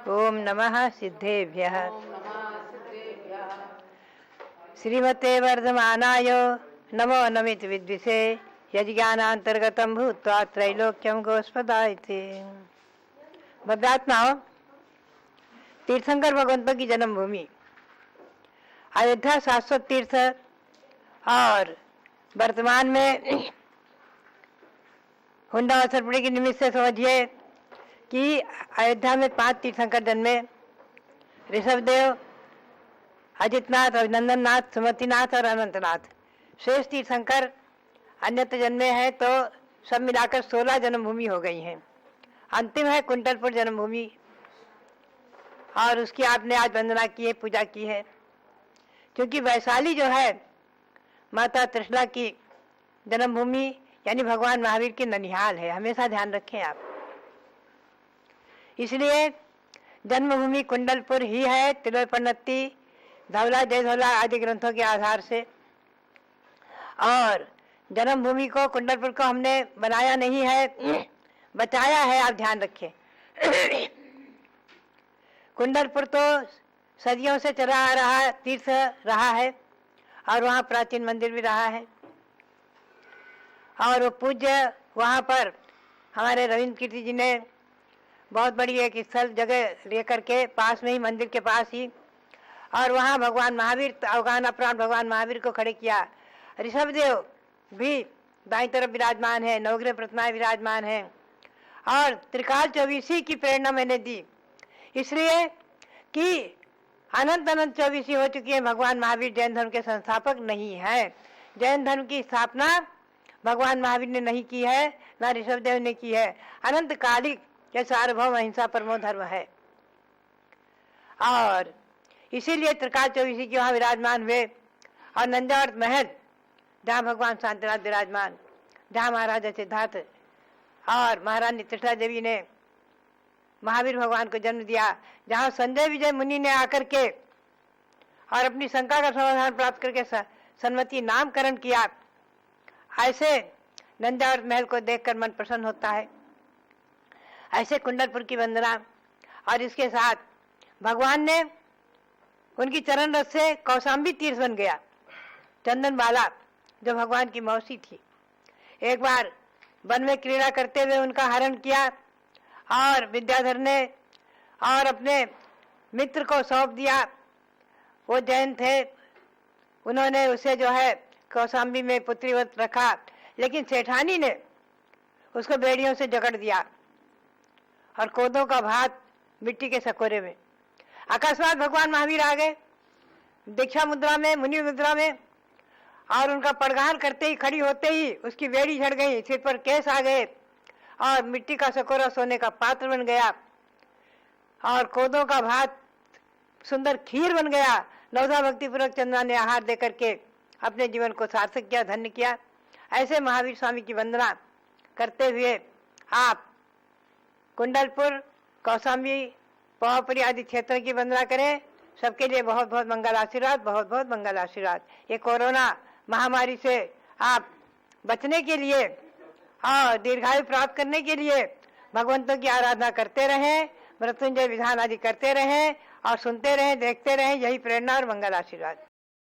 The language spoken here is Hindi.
ओम नमः सिद्धेभ्यः। श्रीमते वर्धमानाय नमो नमित विद्विषे यज्ञानांतर्गतम भूत्वा त्रैलोक्यम गोस्पदायते। भद्रात्माओं, तीर्थंकर भगवंतों की जन्मभूमि अयोध्या शाश्वत तीर्थ और वर्तमान में हुंडा अवसरपुरी के निमित्त से समझिए कि अयोध्या में 5 तीर्थंकर जन्मे। ऋषभदेव, अजितनाथ, अभिनंदननाथ, सुमतिनाथ और अनंतनाथ शेष तीर्थंकर अन्यत्र जन्मे हैं, तो सब मिलाकर 16 जन्मभूमि हो गई हैं। अंतिम है कुंडलपुर जन्मभूमि और उसकी आपने आज वंदना की है, पूजा की है। क्योंकि वैशाली जो है माता त्रिशला की जन्मभूमि यानी भगवान महावीर की ननिहाल है, हमेशा ध्यान रखें आप। इसलिए जन्मभूमि कुंडलपुर ही है, तिलोपन्नति, धवला, जय धवला आदि ग्रंथों के आधार से। और जन्मभूमि को, कुंडलपुर को हमने बनाया नहीं है, बचाया है, आप ध्यान रखें। कुंडलपुर तो सदियों से चला आ रहा तीर्थ रहा है और वहाँ प्राचीन मंदिर भी रहा है। और वो पूज्य वहाँ पर हमारे रविंद्र कीर्ति जी ने बहुत बड़ी एक स्थल जगह लेकर के पास में ही, मंदिर के पास ही, और वहाँ भगवान महावीर, अवगान अपराण भगवान महावीर को खड़े किया। ऋषभदेव भी दाईं तरफ विराजमान है, नवग्रह प्रतिमाएं विराजमान हैं। और त्रिकाल चौबीसी की प्रेरणा मैंने दी, इसलिए कि अनंत चौबीसी हो चुकी है। भगवान महावीर जैन धर्म के संस्थापक नहीं है। जैन धर्म की स्थापना भगवान महावीर ने नहीं की है, न ऋषभदेव ने की है। अनंत कालिक यह सार्वभौम अहिंसा परमो धर्म है। और इसीलिए त्रिकाल चौबीसी के वहाँ विराजमान हुए। और नंदावर्त महल जहाँ भगवान शांतिनाथ विराजमान, जहाँ महाराजा सिद्धार्थ और महारानी त्रिशला देवी ने महावीर भगवान को जन्म दिया, जहाँ संजय विजय मुनि ने आकर के और अपनी शंका का समाधान प्राप्त करके सन्मति नामकरण किया। ऐसे नंदावर्त महल को देखकर मन प्रसन्न होता है। ऐसे कुंडलपुर की वंदना। और इसके साथ भगवान ने उनकी चरण रस से कौशाम्बी तीर्थ बन गया। चंदन बाला जो भगवान की मौसी थी, एक बार वन में क्रीड़ा करते हुए उनका हरण किया और विद्याधर ने और अपने मित्र को सौंप दिया। वो जैन थे, उन्होंने उसे जो है कौशाम्बी में पुत्रीवत रखा, लेकिन सेठानी ने उसको बेड़ियों से जकड़ दिया और कोदों का भात मिट्टी के सकोरे में। अकस्मात भगवान महावीर आ गए दीक्षा मुद्रा में, मुनि मुद्रा में, और उनका पड़गान करते ही, खड़ी होते ही उसकी बेड़ी झड़ गई, सिर पर केस आ गए और मिट्टी का सकोरा सोने का पात्र बन गया और कोदों का भात सुंदर खीर बन गया। नवधा भक्तिपूर्वक चंद्रा ने आहार दे करके अपने जीवन को सार्थक किया, धन्य किया। ऐसे महावीर स्वामी की वंदना करते हुए आप कुंडलपुर, कौशाम्बी, पवापुरी आदि क्षेत्रों की वंदना करें। सबके लिए बहुत बहुत मंगल आशीर्वाद, बहुत बहुत मंगल आशीर्वाद। ये कोरोना महामारी से आप बचने के लिए और दीर्घायु प्राप्त करने के लिए भगवंतों की आराधना करते रहें, मृत्युंजय विधान आदि करते रहें और सुनते रहें, देखते रहें। यही प्रेरणा और मंगल आशीर्वाद।